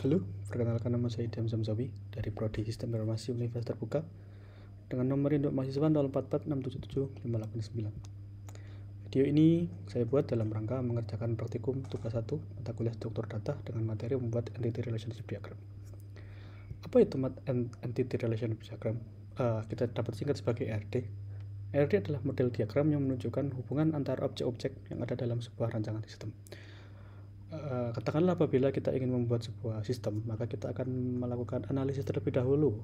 Halo, perkenalkan nama saya Idham Zamzawi dari Prodi Sistem Informasi Universitas Terbuka dengan nomor induk mahasiswa 0446775899. Video ini saya buat dalam rangka mengerjakan praktikum tugas 1 mata kuliah struktur data dengan materi membuat Entity Relationship Diagram. Apa itu Entity Relationship Diagram? Kita dapat singkat sebagai ERD. ERD adalah model diagram yang menunjukkan hubungan antara objek-objek yang ada dalam sebuah rancangan sistem. Katakanlah apabila kita ingin membuat sebuah sistem, maka kita akan melakukan analisis terlebih dahulu,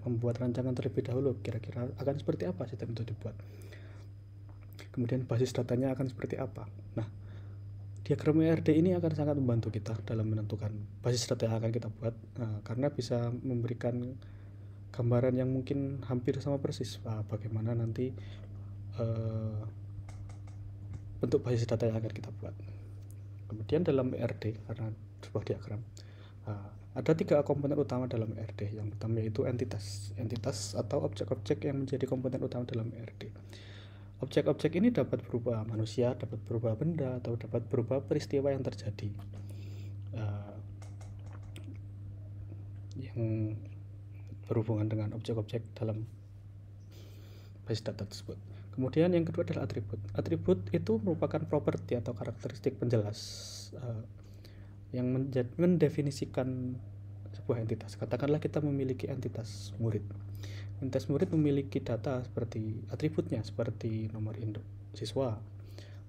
membuat rancangan terlebih dahulu, kira-kira akan seperti apa sistem itu dibuat. Kemudian basis datanya akan seperti apa. Nah, diagram ERD ini akan sangat membantu kita dalam menentukan basis data yang akan kita buat, karena bisa memberikan gambaran yang mungkin hampir sama persis bagaimana nanti bentuk basis data yang akan kita buat. Kemudian dalam ERD, karena sebuah diagram, ada 3 komponen utama dalam ERD. Yang pertama yaitu entitas atau objek-objek yang menjadi komponen utama dalam ERD. Objek-objek ini dapat berupa manusia, dapat berupa benda, atau dapat berupa peristiwa yang terjadi yang berhubungan dengan objek-objek dalam basis data tersebut. Kemudian yang kedua adalah atribut. Atribut itu merupakan properti atau karakteristik penjelas yang mendefinisikan sebuah entitas. Katakanlah kita memiliki entitas murid. Entitas murid memiliki data seperti atributnya, seperti nomor induk siswa,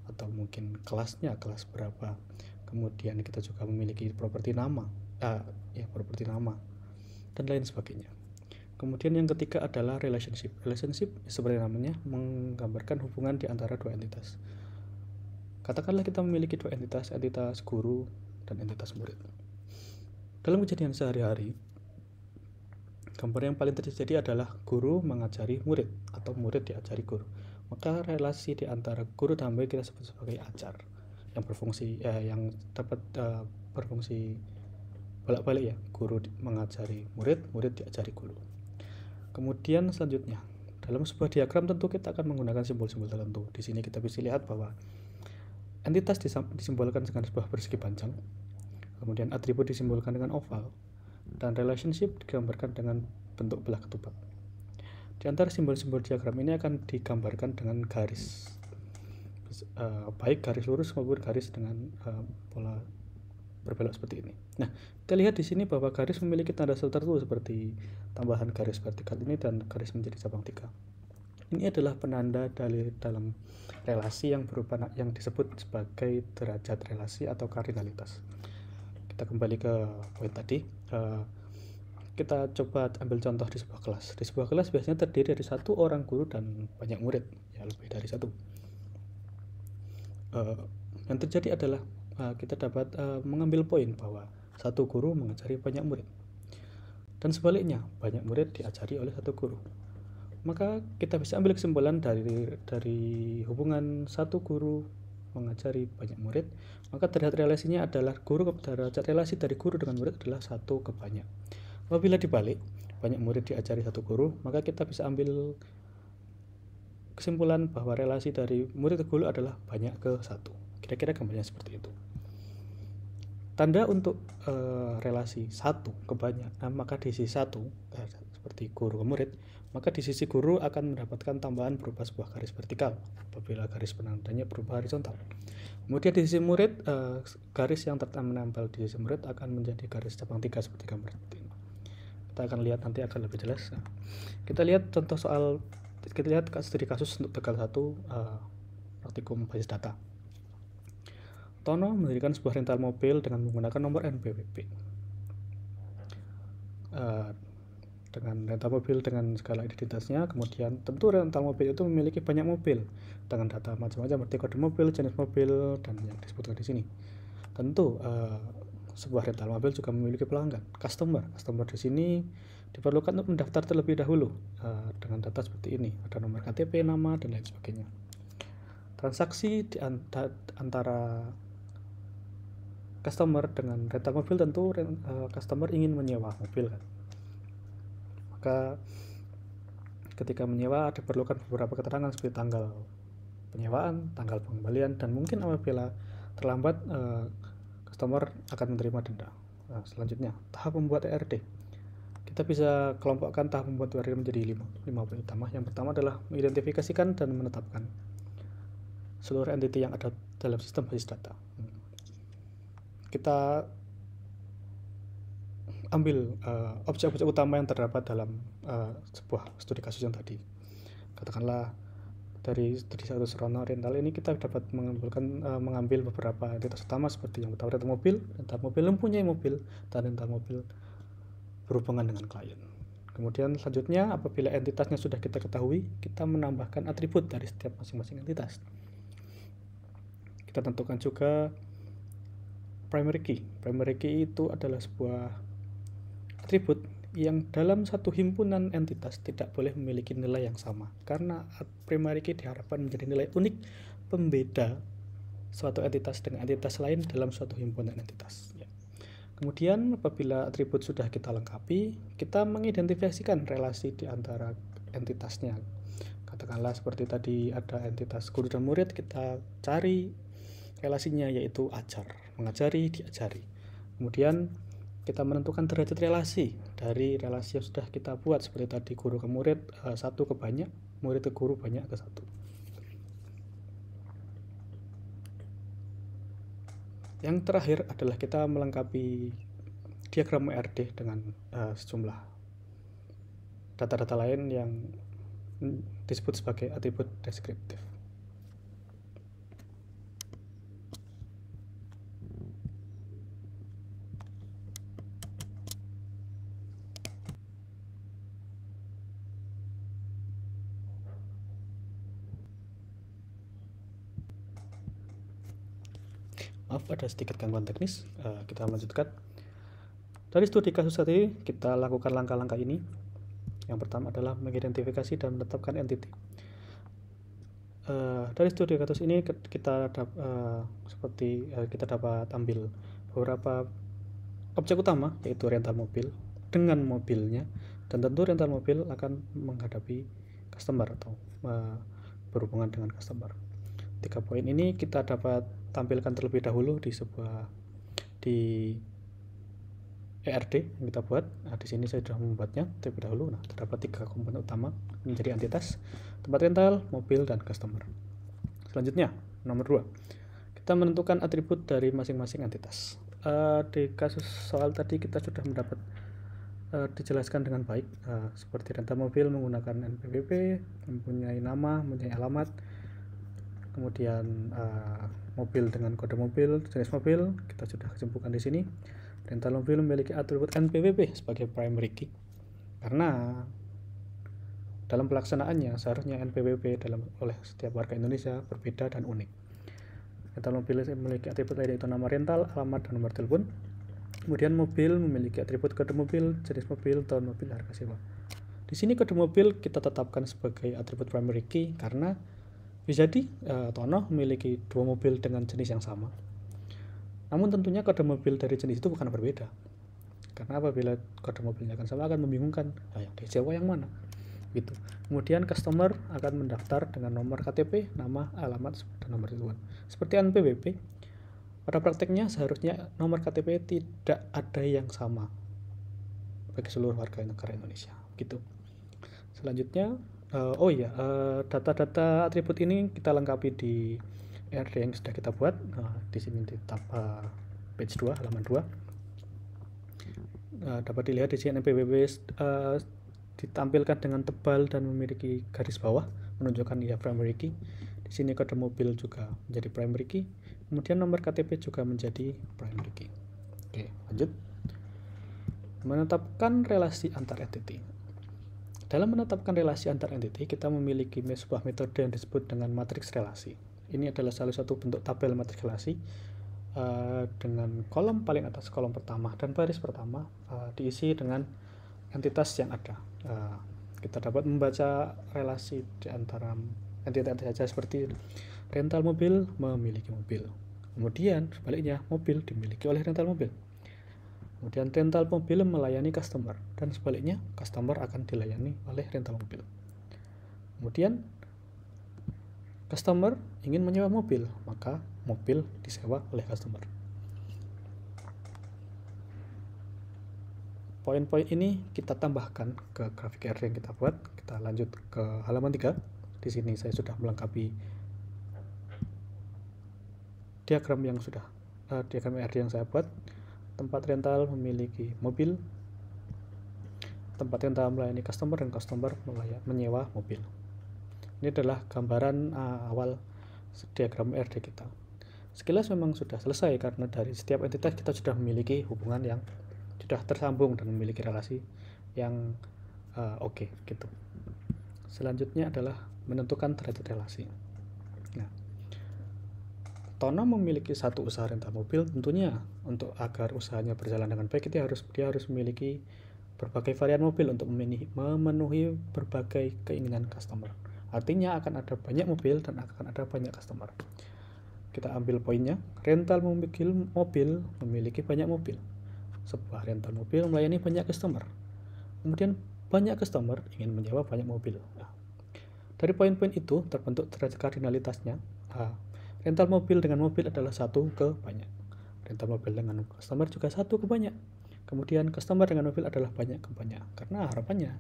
atau mungkin kelasnya, kelas berapa. Kemudian kita juga memiliki properti nama, properti nama, dan lain sebagainya. Kemudian yang ketiga adalah relationship. Relationship seperti namanya menggambarkan hubungan di antara 2 entitas. Katakanlah kita memiliki 2 entitas, entitas guru dan entitas murid. Dalam kejadian sehari-hari, gambar yang paling terjadi adalah guru mengajari murid atau murid diajari guru. Maka relasi di antara guru dan murid kita sebut sebagai ajar yang berfungsi yang dapat berfungsi bolak-balik ya, guru mengajari murid, murid diajari guru. Kemudian selanjutnya, dalam sebuah diagram tentu kita akan menggunakan simbol-simbol tertentu. Di sini kita bisa lihat bahwa entitas disimbolkan dengan sebuah persegi panjang, kemudian atribut disimbolkan dengan oval, dan relationship digambarkan dengan bentuk belah ketupat. Di antara simbol-simbol diagram ini akan digambarkan dengan garis, baik garis lurus maupun garis dengan pola berbelok seperti ini. Nah, kita lihat di sini bahwa garis memiliki tanda tertentu seperti tambahan garis vertikal ini dan garis menjadi cabang 3. Ini adalah penanda dalam relasi yang disebut sebagai derajat relasi atau kardinalitas. Kita kembali ke poin tadi. Kita coba ambil contoh di sebuah kelas. Di sebuah kelas biasanya terdiri dari 1 orang guru dan banyak murid, ya lebih dari 1. Yang terjadi adalah kita dapat mengambil poin bahwa 1 guru mengajari banyak murid, dan sebaliknya banyak murid diajari oleh 1 guru. Maka kita bisa ambil kesimpulan dari hubungan 1 guru mengajari banyak murid, maka derajat relasinya adalah derajat relasi dari guru dengan murid adalah 1 ke banyak. Apabila dibalik, banyak murid diajari 1 guru, maka kita bisa ambil kesimpulan bahwa relasi dari murid ke guru adalah banyak ke 1. Kira-kira gambarnya seperti itu. Tanda untuk relasi 1 ke banyak, maka di sisi 1 seperti guru ke murid, maka di sisi guru akan mendapatkan tambahan berupa sebuah garis vertikal apabila garis penandanya berupa horizontal. Kemudian di sisi murid, garis yang menempel di sisi murid akan menjadi garis cabang 3 seperti gambar ini. Kita akan lihat nanti akan lebih jelas. Kita lihat contoh soal, kita lihat studi kasus untuk tegal 1 praktikum basis data. Tono mendirikan sebuah rental mobil dengan menggunakan nomor NPWP. Dengan rental mobil dengan skala identitasnya, kemudian tentu rental mobil itu memiliki banyak mobil dengan data macam-macam seperti kode mobil, jenis mobil, dan yang disebutkan di sini. Tentu sebuah rental mobil juga memiliki pelanggan, customer di sini diperlukan untuk mendaftar terlebih dahulu dengan data seperti ini, ada nomor KTP, nama, dan lain sebagainya. Transaksi di antara customer dengan rental mobil, tentu customer ingin menyewa mobil kan. Maka ketika menyewa diperlukan beberapa keterangan seperti tanggal penyewaan, tanggal pengembalian, dan mungkin apabila terlambat customer akan menerima denda. Nah, selanjutnya tahap membuat ERD. Kita bisa kelompokkan tahap membuat ERD menjadi 5 poin utama. Yang pertama adalah mengidentifikasikan dan menetapkan seluruh entiti yang ada dalam sistem basis data. Kita ambil objek-objek utama yang terdapat dalam sebuah studi kasus yang tadi. Katakanlah dari studi kasus Rono Rental ini kita dapat mengambil beberapa entitas utama seperti yang pertama rental mobil mempunyai mobil, dan rental mobil berhubungan dengan klien. Kemudian selanjutnya apabila entitasnya sudah kita ketahui, kita menambahkan atribut dari setiap masing-masing entitas. Kita tentukan juga primary key. Primary key itu adalah sebuah atribut yang dalam satu himpunan entitas tidak boleh memiliki nilai yang sama, karena primary key diharapkan menjadi nilai unik pembeda suatu entitas dengan entitas lain dalam suatu himpunan entitas. Kemudian apabila atribut sudah kita lengkapi, kita mengidentifikasikan relasi di antara entitasnya. Katakanlah seperti tadi ada entitas guru dan murid, kita cari relasinya yaitu ajar, mengajari, diajari. Kemudian kita menentukan derajat relasi dari relasi yang sudah kita buat seperti tadi guru ke murid 1 ke banyak, murid ke guru banyak ke 1. Yang terakhir adalah kita melengkapi diagram ERD dengan sejumlah data-data lain yang disebut sebagai atribut deskriptif. Maaf, ada sedikit gangguan teknis. Kita lanjutkan. Dari studi kasus tadi, kita lakukan langkah-langkah ini. Yang pertama adalah mengidentifikasi dan menetapkan entiti. Dari studi kasus ini kita dapat ambil beberapa objek utama, yaitu rental mobil dengan mobilnya, dan tentu rental mobil akan menghadapi customer atau berhubungan dengan customer. 3 poin ini kita dapat tampilkan terlebih dahulu di ERD yang kita buat. Nah, di sini saya sudah membuatnya terlebih dahulu. Nah, terdapat 3 komponen utama menjadi entitas: tempat rental, mobil, dan customer. Selanjutnya, nomor 2, kita menentukan atribut dari masing-masing entitas. Di kasus soal tadi kita sudah mendapat dijelaskan dengan baik, seperti rental mobil menggunakan NPWP, mempunyai nama, mempunyai alamat. Kemudian mobil dengan kode mobil, jenis mobil kita sudah kesimpulan di sini. Rental mobil memiliki atribut NPWP sebagai primary key, karena dalam pelaksanaannya seharusnya NPWP oleh setiap warga Indonesia berbeda dan unik. Rental mobil memiliki atribut lain yaitu nama rental, alamat, dan nomor telepon. Kemudian mobil memiliki atribut kode mobil, jenis mobil, tahun mobil, harga sewa. Di sini kode mobil kita tetapkan sebagai atribut primary key karena bisa jadi Tono memiliki 2 mobil dengan jenis yang sama. Namun tentunya kode mobil dari jenis itu bukan berbeda. Karena apabila kode mobilnya akan sama akan membingungkan, yang disewa yang mana? Gitu. Kemudian customer akan mendaftar dengan nomor KTP, nama, alamat, dan nomor telepon. Seperti NPWP, pada prakteknya seharusnya nomor KTP tidak ada yang sama bagi seluruh warga negara Indonesia. Gitu. Selanjutnya, data-data atribut ini kita lengkapi di ERD yang sudah kita buat. Di sini di tab page 2, halaman 2. Dapat dilihat di sini NPWP ditampilkan dengan tebal dan memiliki garis bawah menunjukkan ia primary key. Di sini kode mobil juga menjadi primary key. Kemudian nomor KTP juga menjadi primary key. Oke, lanjut. Menetapkan relasi antar entity. Dalam menetapkan relasi antar entiti, kita memiliki sebuah metode yang disebut dengan matriks relasi. Ini adalah salah satu bentuk tabel matriks relasi dengan kolom paling atas, kolom pertama, dan baris pertama diisi dengan entitas yang ada. Kita dapat membaca relasi di antara entitas saja seperti rental mobil memiliki mobil. Kemudian sebaliknya, mobil dimiliki oleh rental mobil. Kemudian rental mobil melayani customer, dan sebaliknya customer akan dilayani oleh rental mobil. Kemudian customer ingin menyewa mobil, maka mobil disewa oleh customer. poin-poin ini kita tambahkan ke grafik RD yang kita buat. Kita lanjut ke halaman 3. Di sini saya sudah melengkapi diagram RD yang saya buat. Tempat rental memiliki mobil, tempat rental melayani customer, dan customer menyewa mobil. Ini adalah gambaran awal diagram RD kita. Sekilas memang sudah selesai karena dari setiap entitas kita sudah memiliki hubungan yang sudah tersambung dan memiliki relasi yang oke, gitu. Selanjutnya adalah menentukan derajat relasi. Nah, Tono memiliki satu usaha rental mobil. Tentunya untuk agar usahanya berjalan dengan baik, dia harus memiliki berbagai varian mobil untuk memenuhi berbagai keinginan customer. Artinya akan ada banyak mobil dan akan ada banyak customer. Kita ambil poinnya. Rental mobil memiliki banyak mobil. Sebuah rental mobil melayani banyak customer. Kemudian banyak customer ingin menyewa banyak mobil. Nah, dari poin-poin itu terbentuk derajat kardinalitasnya. Rental mobil dengan mobil adalah satu ke banyak. Rental mobil dengan customer juga satu ke banyak. Kemudian customer dengan mobil adalah banyak ke banyak. Karena harapannya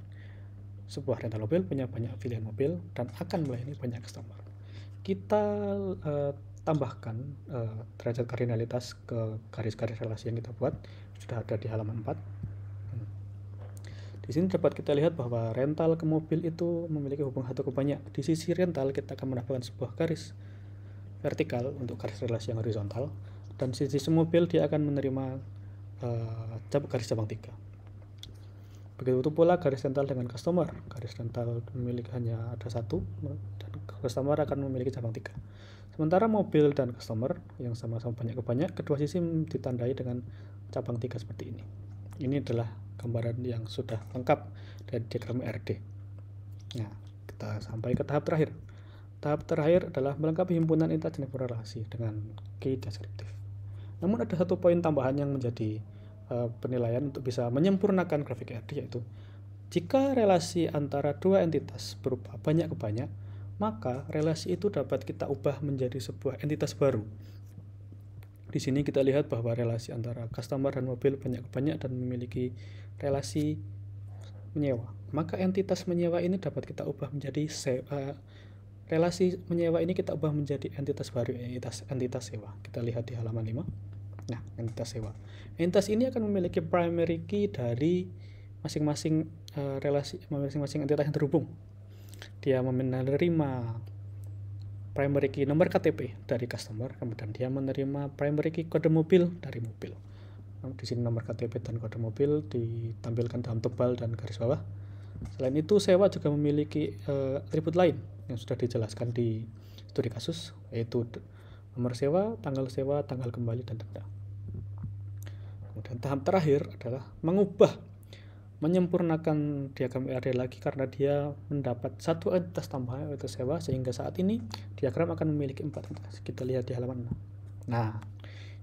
sebuah rental mobil punya banyak pilihan mobil dan akan melayani banyak customer. Kita tambahkan derajat kardinalitas ke garis-garis relasi yang kita buat. Sudah ada di halaman 4. Di sini dapat kita lihat bahwa rental ke mobil itu memiliki hubungan satu ke banyak. Di sisi rental kita akan menambahkan sebuah garis vertikal untuk garis relasi yang horizontal, dan di sisi mobil dia akan menerima garis cabang 3. Begitu pula garis rental dengan customer. Garis rental memiliki hanya ada satu dan customer akan memiliki cabang 3. Sementara mobil dan customer yang sama-sama banyak ke banyak, kedua sisi ditandai dengan cabang 3 seperti ini. Ini adalah gambaran yang sudah lengkap dari diagram RD. Nah, kita sampai ke tahap terakhir. Tahap terakhir adalah melengkapi himpunan entitas dan korelasi dengan key deskriptif. Namun ada satu poin tambahan yang menjadi penilaian untuk bisa menyempurnakan grafik RD, yaitu jika relasi antara dua entitas berupa banyak ke banyak, maka relasi itu dapat kita ubah menjadi sebuah entitas baru. Di sini kita lihat bahwa relasi antara customer dan mobil banyak ke banyak dan memiliki relasi menyewa. Maka entitas menyewa ini dapat kita ubah menjadi relasi menyewa ini kita ubah menjadi entitas baru, entitas sewa. Kita lihat di halaman 5. Nah, entitas sewa. Entitas ini akan memiliki primary key dari masing-masing relasi, masing-masing entitas yang terhubung. Dia menerima primary key nomor KTP dari customer, kemudian dia menerima primary key kode mobil dari mobil. Di sini nomor KTP dan kode mobil ditampilkan dalam tebal dan garis bawah. Selain itu, sewa juga memiliki atribut lain yang sudah dijelaskan di studi kasus, yaitu nomor sewa, tanggal kembali, dan denda. Kemudian tahap terakhir adalah menyempurnakan diagram RD lagi karena dia mendapat satu entitas tambahan, yaitu sewa, sehingga saat ini diagram akan memiliki 4 entitas. Kita lihat di halaman 6. Nah,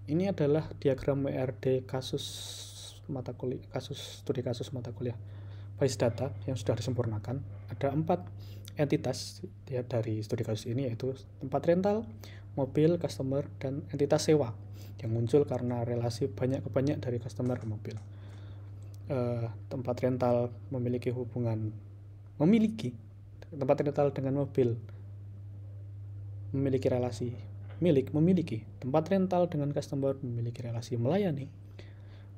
ini adalah diagram RD studi kasus mata kuliah Base Data yang sudah disempurnakan. Ada 4 entitas dari studi kasus ini, yaitu tempat rental, mobil, customer, dan entitas sewa yang muncul karena relasi banyak ke banyak dari customer ke mobil. Tempat rental memiliki tempat rental dengan mobil memiliki relasi memiliki. Tempat rental dengan customer memiliki relasi melayani.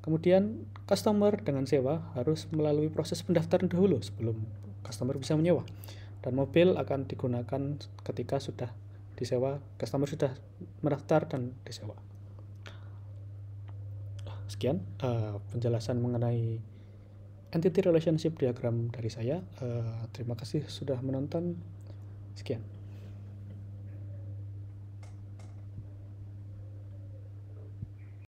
Kemudian customer dengan sewa harus melalui proses pendaftaran dahulu sebelum customer bisa menyewa. Dan mobil akan digunakan ketika sudah disewa, customer sudah mendaftar dan disewa. Sekian penjelasan mengenai entity relationship diagram dari saya. Terima kasih sudah menonton. Sekian.